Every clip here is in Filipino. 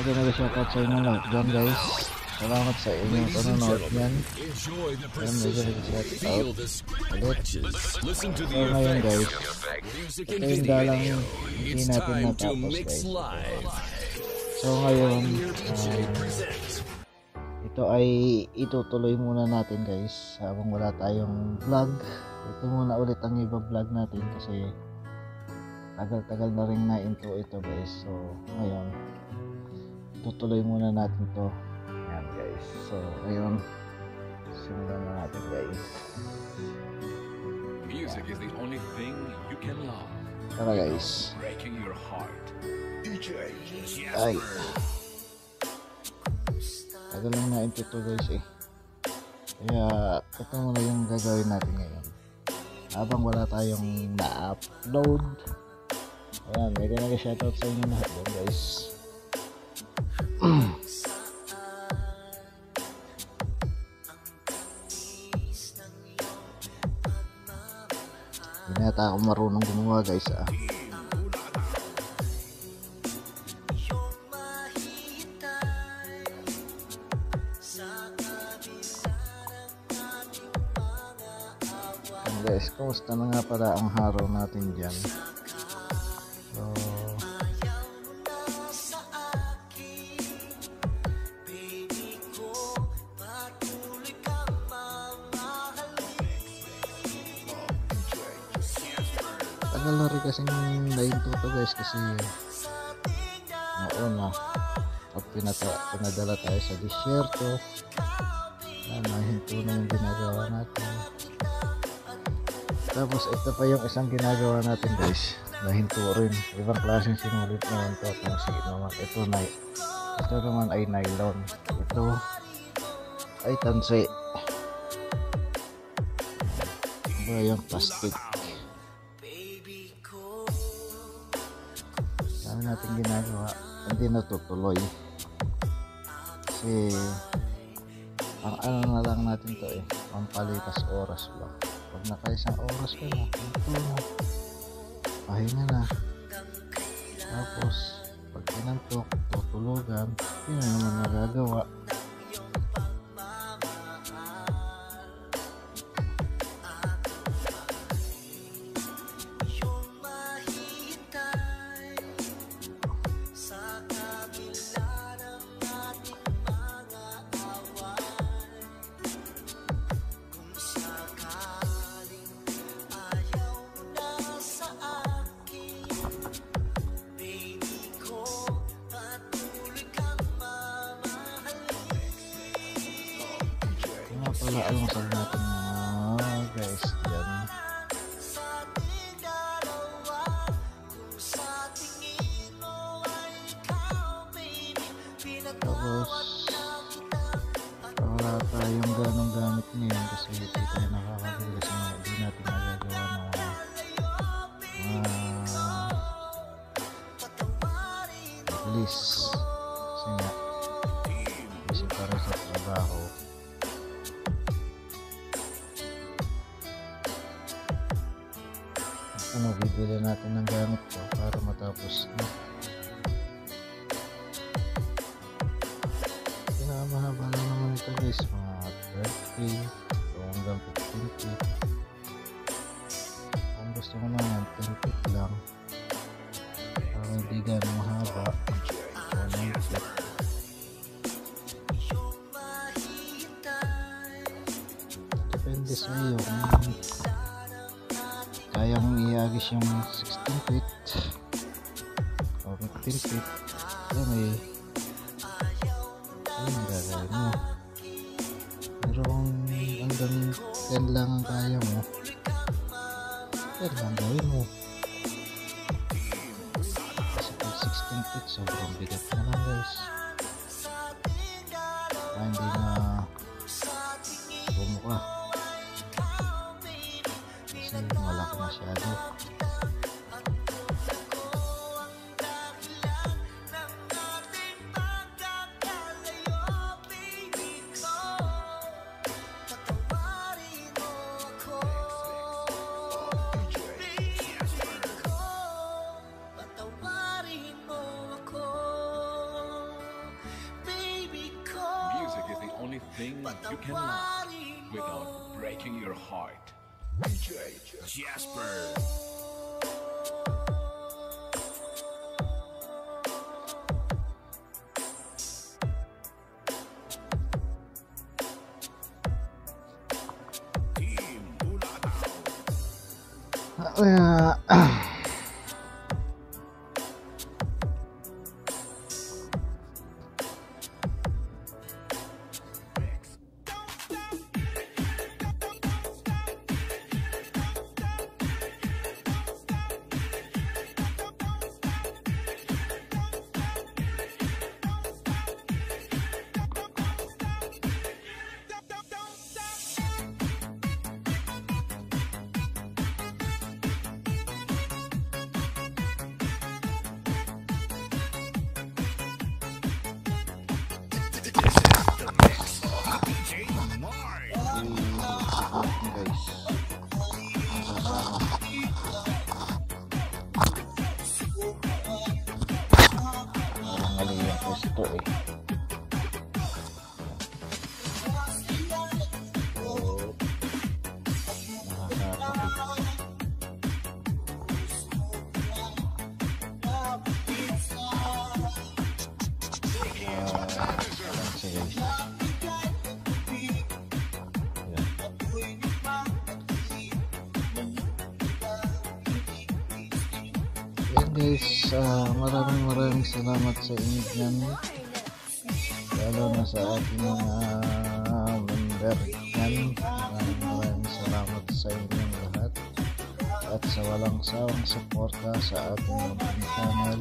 mega shoutout sa inyo lahat dyan guys. Salamat sa inyong panonood yan. Ayan, mega shoutout ulit. So ngayon guys, ito yung dalang hindi natin natapos guys. So ngayon, ito ay itutuloy muna natin guys habang wala tayong vlog. Ito muna ulit ang iba-vlog natin kasi tagal-tagal na rin na into ito guys. So ngayon tutuloy muna natin to. Ayan guys. So ngayon simulan na natin guys. Music is the only thing you can love. Tara guys. Breaking your heart. DJ Ay, Jasper. tagal lang na into to guys eh. Kaya ito muna yung gagawin natin ngayon habang wala tayong na-upload. Ayan, mega shoutout sa inyo lahat doon guys. Hindi na ako marunong gumawa guys ah. Guys, kumusta na nga pala ang haro natin dyan? So, tagal na rin kasing nahinto to guys kasi noon na pag pinadala tayo sa disyerto nahinto na yung ginagawa natin. Tapos ito pa yung isang ginagawa natin guys, nahinto rin, ibang klaseng sinulit naman to. Tansi naman ito naman ay nylon, ito ay tansi, ito yung plastic. Dami natin ginagawa, hindi natutuloy kasi ang ano na lang natin to eh, pampalipas oras lang. Pag nakaisang oras ka na, ito na, pahinga na. Tapos pag kinantok, tutulugan, yun na naman magagawa. Wala alusal natin guys dyan. Tapos wala tayong ganong gamit ngayon kasi hindi tayo nakakabili kasi hindi natin nagagawa ng mabilis kasi nga kasi para sa trabaho. Bibili natin ng gamit ko para matapos na. Pinakamahaba lang naman ito guys, mga 30 o hanggang 15 feet. Kung gusto mo naman 10 feet lang para hindi gano'ng mahaba o 9 feet. Depende sa iyo kung kayang iagis yung 16 feet o 15 feet. Yan eh, yun gagawin mo. Pero kung hanggang 10 lang ang kaya mo, yan lang gawin mo. Kasi pag 16 feet sobrang bigat naman guys, hindi na bumuka kasi malaki masyado. thing you can love without breaking your heart. DJ Jasper. Team Bulataw. Guys, maraming salamat sa inyo dyan, lalo na sa ating mga member dyan. Maraming salamat sa inyong lahat at sa walang sawang suporta sa ating munting channel.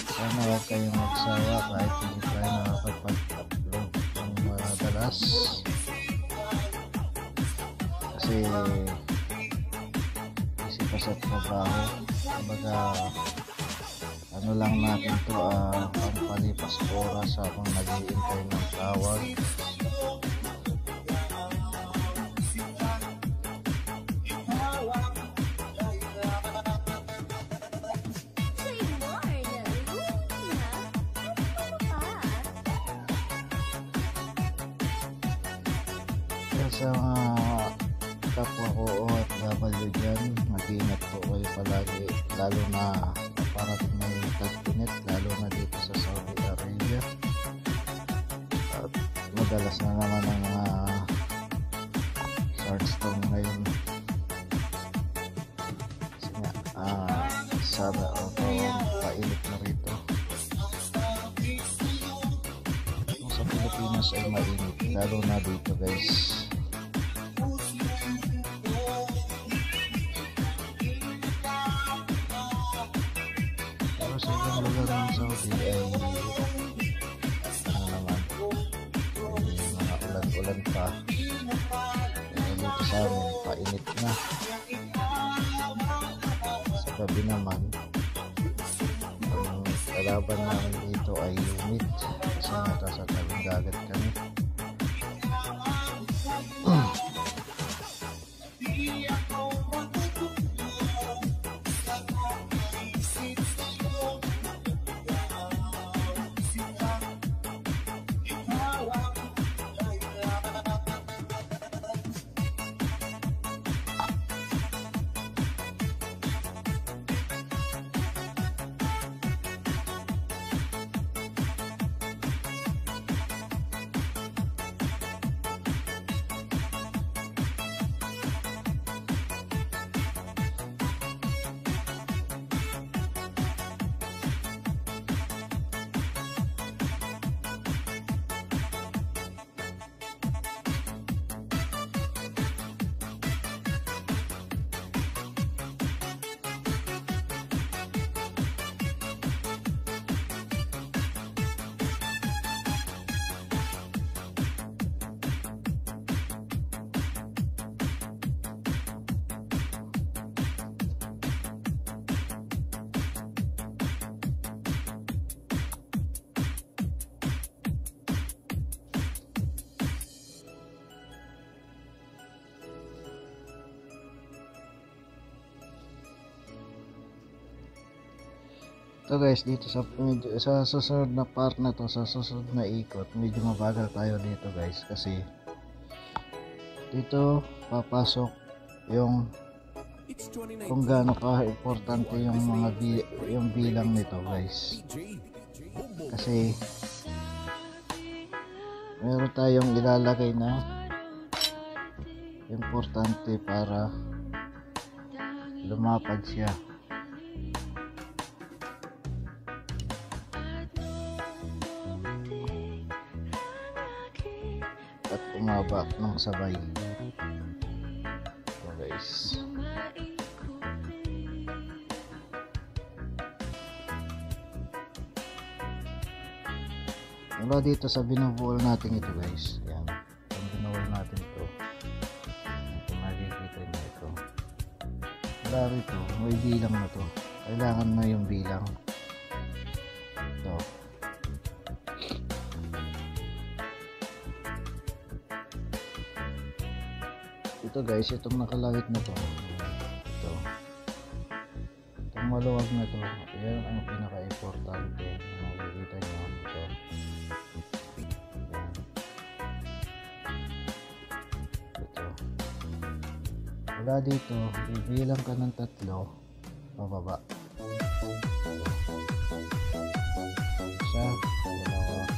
Sana huwag kayong magsawa kahit hindi tayo nakakapag-upload ng madalas, kasi busy pa sa trabaho. Kumbaga, ano lang natin to, pampalipas oras habang naghihintay ng tawag. Kaya sa mga kapwa ko OFW dyan, mag-ingat po kayo palagi, lalo na parating na yung tag-init, lalo na dito sa Saudi Arabia. At madalas na naman ang mga sandstorm ngayon, kasi nga sana painit na rito. Kung sa Pilipinas ay mainit, lalo na dito guys. Sa ibang lugar ng Saudi ay naman, may mga ulan-ulan pa, pero dito sa amin painit na. Sa gabi naman, ang kalaban namin dito ay humid, kasi nasa tabing dagat kami. So guys, dito sa susunod na part na to, sa susunod na ikot, medyo mabagal tayo dito guys, kasi dito papasok yung kung gaano ka importante yung mga yung bilang nito guys, kasi meron tayong ilalagay na importante para lumapad siya. At umaba ng sabay. So guys, wala dito sa binubuol natin ito guys. Yan, ang binubuol natin ito, kung makikita nyo ito, wala rito, may bilang na to, kailangan na yung bilang ito. Ito guys, itong nakalawit na to, itong maluwag na to, yan ang pinaka-importante. Makikita nyo ito. Yan. Ito. Wala dito, bibilang ka ng 3 pababa. Isa, dalawa,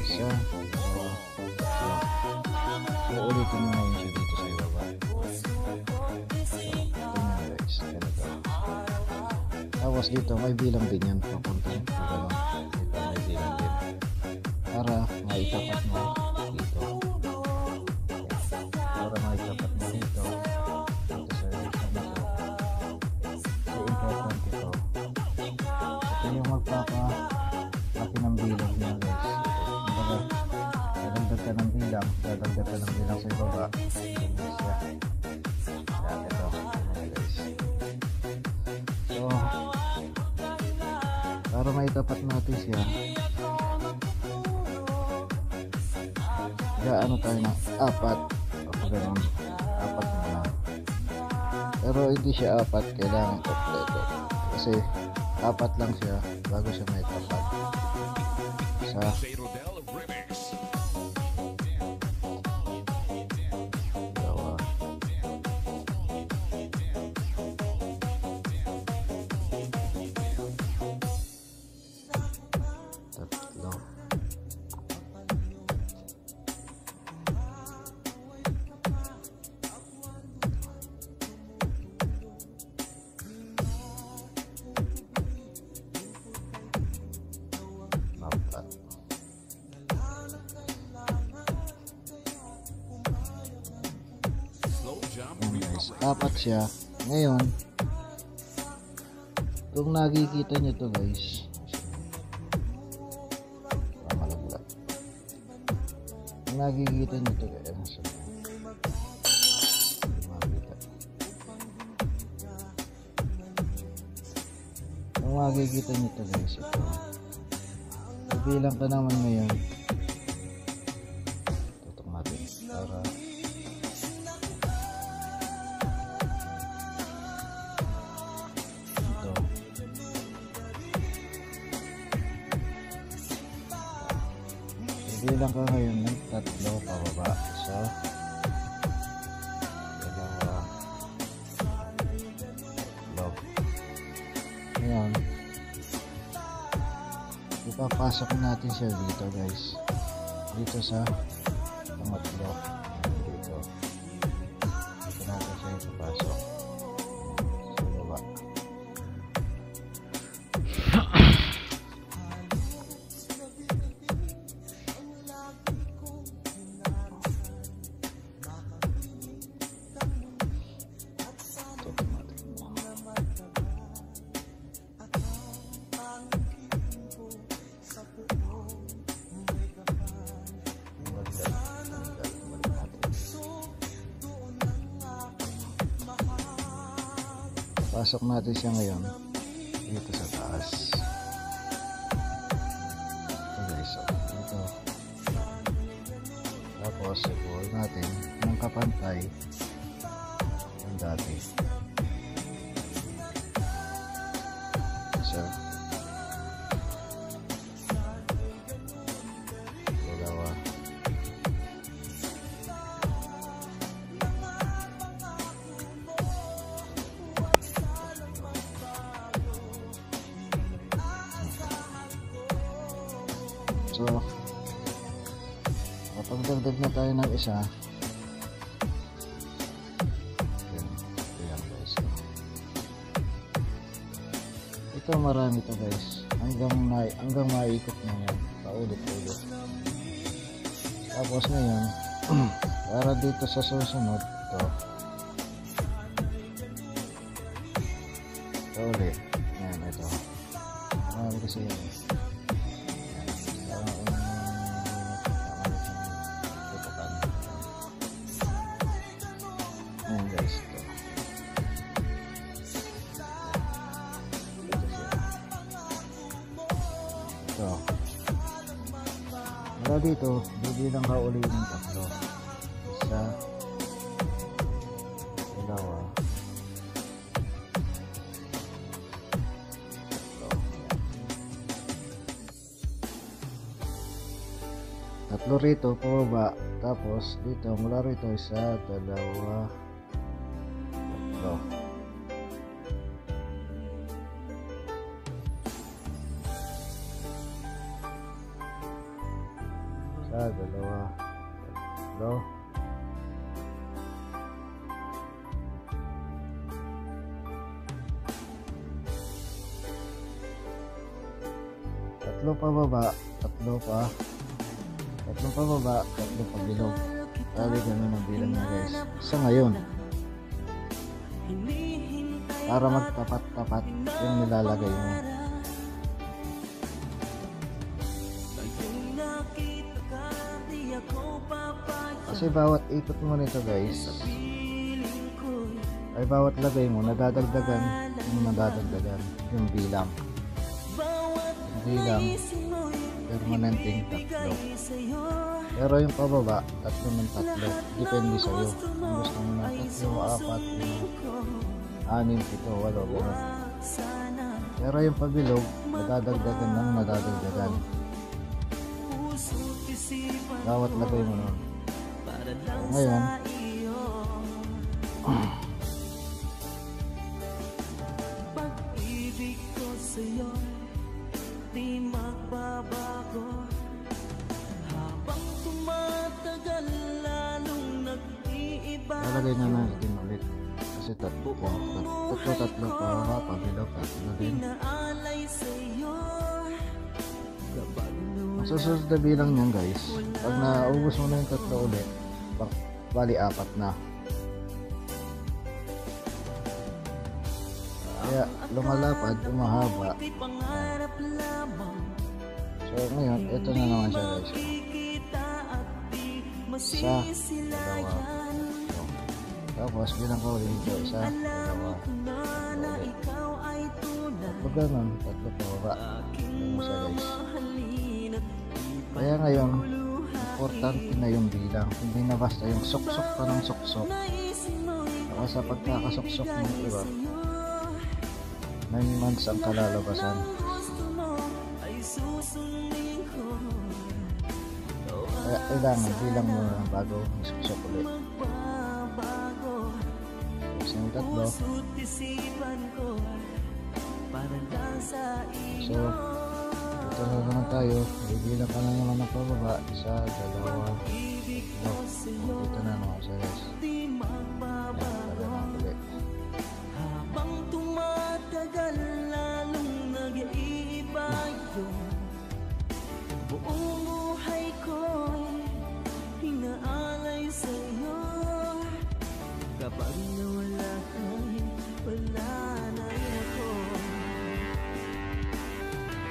isa, dalawa, so ulitin mo ngayon siya dito sa ibaba. So, ito nga guys, ganito. Tapos dito may bilang din yan, papunta gano'n. Dito may bilang din para maitapat mo dito, para maitapat mo dito sa direction na to. So important ito, ito yung magpapalaki ng bilang niya guys. Dadagdag ka ng bilang, sa ibaba. Yan, ito guys. So para maitapat natin siya, gaano tayo ng 4 o ganun, 4 na lang. Pero hindi siya 4, kailangan kompleto, kasi 4 lang siya bago siya maitapat sa dalawa, tatlo, apat. Yan guys, 4 siya. Ngayon, kung nakikita nyo to guys, malaglag. Kung nakikita nyo to guys, kung makikita nyo to guys, ito, bilang ka naman ngayon, tutok natin para ito, bilang ka ngayon ng 3 pababa. So dalawa, tatlo. Ngayon ipapasok natin siya dito guys, dito sa pangatlo, dito natin siya ipapasok sa baba. Pasok natin siya ngayon dito sa taas. So guys, so dito. Tapos i-pull natin ng kapantay yung dati. Isa. Dalawa. So, kapag dagdag na tayo ng isa, ito marami to guys, hanggang maikot na yan, paulit-ulit. Tapos ngayon, para dito sa susunod, ito ulit, yan, ito marami kasi yun. Ayan guys, ito. Ito. Mula dito, bibilang ka uli ng tatlo. Isa, dalawa, tatlo rito, pababa. Tapos dito, mula rito, isa, dalawa, tatlo. Isa, dalawa, tatlo. Tatlo pababa, tatlo pa. Tatlong pababa, tatlong pabilog. Sabi ganun ang bilang niya guys. Sa ngayon, para magtapat-tapat yung nilalagay mo. Kasi bawat ikot mo nito guys, ay bawat lagay mo, nadadagdagan yung bilang. Yung bilang, permanenteng tatlo. Pero yung pababa, tatlo ng tatlo. Depende sa'yo. Kung gusto mo na tatlo, apat, 5, 6, 7, 8, gano'n. Pero yung pabilog, nadadagdagan. Bawat lagay mo nun. So, ngayon, pag-ibig ko sa'yo di magbabago habang tumatagal, lalong nag-iiba. lalagay na natin ulit. Kasi tatlo pa, pabilog, tatlo din. Ang susunod na bilang niyan guys, pag naubos mo na yung tatlo ulit, bali 4 na. Kaya lumalapad, umahaba. So ngayon, ito na naman siya guys. Isa, dalawa, tatlo. Tapos bilang ka ulit dito, isa, dalawa, tatlo ganun, tatlo pababa. Ganun siya guys. Kaya ngayon, importante na yung bilang, hindi na basta yung suksok pa ng suksok. Saka sa pagkakasuksok mo, diba, 9 months ang kalalabasan. Kaya kailangan bilang mo na bago suksok ulit. Tapos yung tatlo. So, ito na naman tayo. Bibilang ka na naman ng pababa. Isa, dalawa, tatlo. Ito na naman siya guys. Habang tumatagal, lalong nag-iiba yun. Buong buhay ko'y hinaalay sa'yo. Kapag nawala ka'y wala na ako.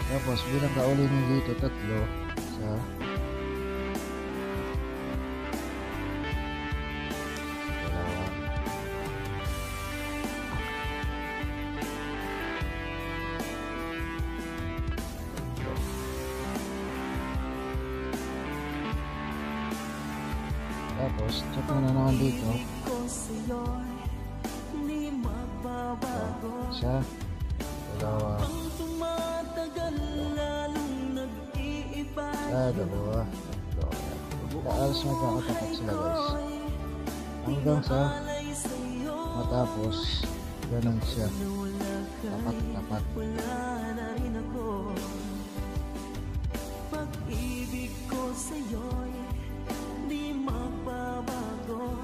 Tapos bilang ka ulit nyo dito, tatlo. Isa, dalawa, tatlo. Tapos check mo na naman dito. Isa, dalawa, Tumatagal lalong nag-iiba dalawa, tatlo. Alas magkakatapat sila guys. Hanggang sa matapos, ganun siya. Tapat-tapat. Wala na rin ako. Pag-ibig ko sa'yo'y di magbabago.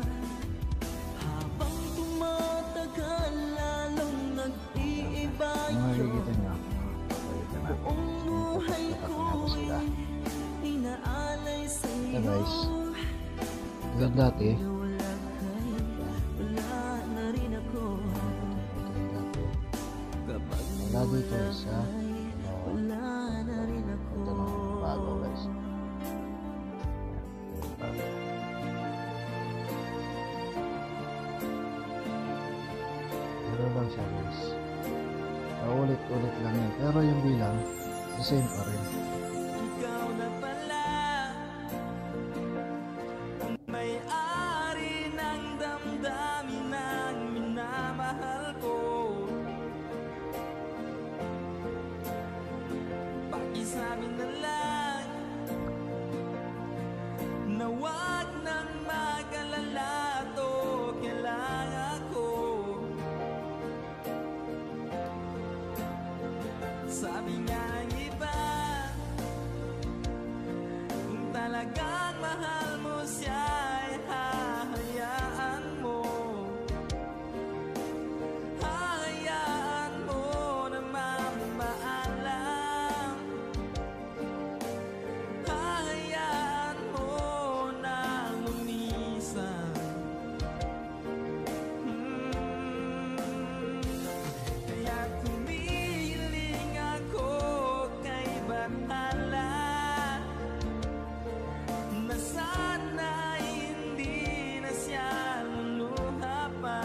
Habang tumatagal lalong nag-iiba Makikita nyo. buong buhay ko'y inaalay sa'yo. Ito guys. Ito dati. Wala na rin ako. Kapag Wala dito isa. wala na rin ako. Ito na bago guys. Pero lang siya guys. Paulit-ulit lang yan. Pero yung bilang, the same pa rin. Ikaw na pala ang may-ari ng damdamin ng minamahal ko. Pakisabi na lang na wag nang mag-alala to, kailangan ko. Sabi nga ng iba, kung talagang mahal mo siya ay hahayaan mo. Hahayaan mo na mamaalam. Hahayaan mo na lumisan. Kaya tumiling ako kay Bathala na sana hindi na siya luluha pa,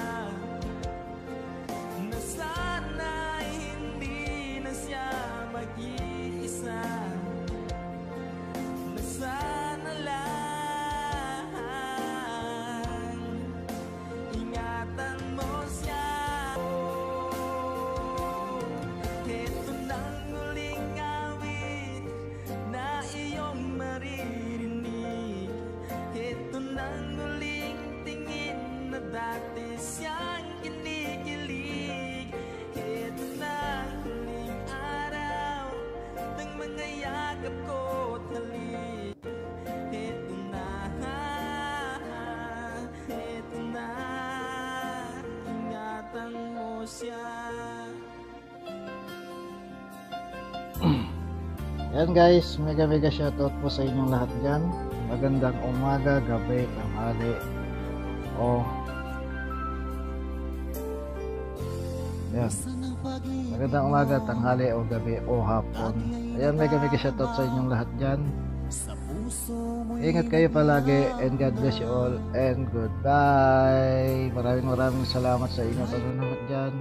na sana hindi na siya mag-iisa, na sana lang ingatan mo siya. Ito nang muling awit na iyong maririnig. Ito nang muling tingin na dati siyang kinikilig. Ito nang huling araw ng mga yakap ko't halik. Ito na, ingatan mo siya. Yan guys, mega shoutout po sa inyong lahat dyan. Magandang umaga, gabi, tanghali, o yan. Magandang umaga, tanghali, o gabi, o hapon. Ayan, mega shoutout sa inyong lahat dyan. Ingat kayo palagi, and God bless you all, and goodbye. Maraming salamat sa inyong panonood dyan.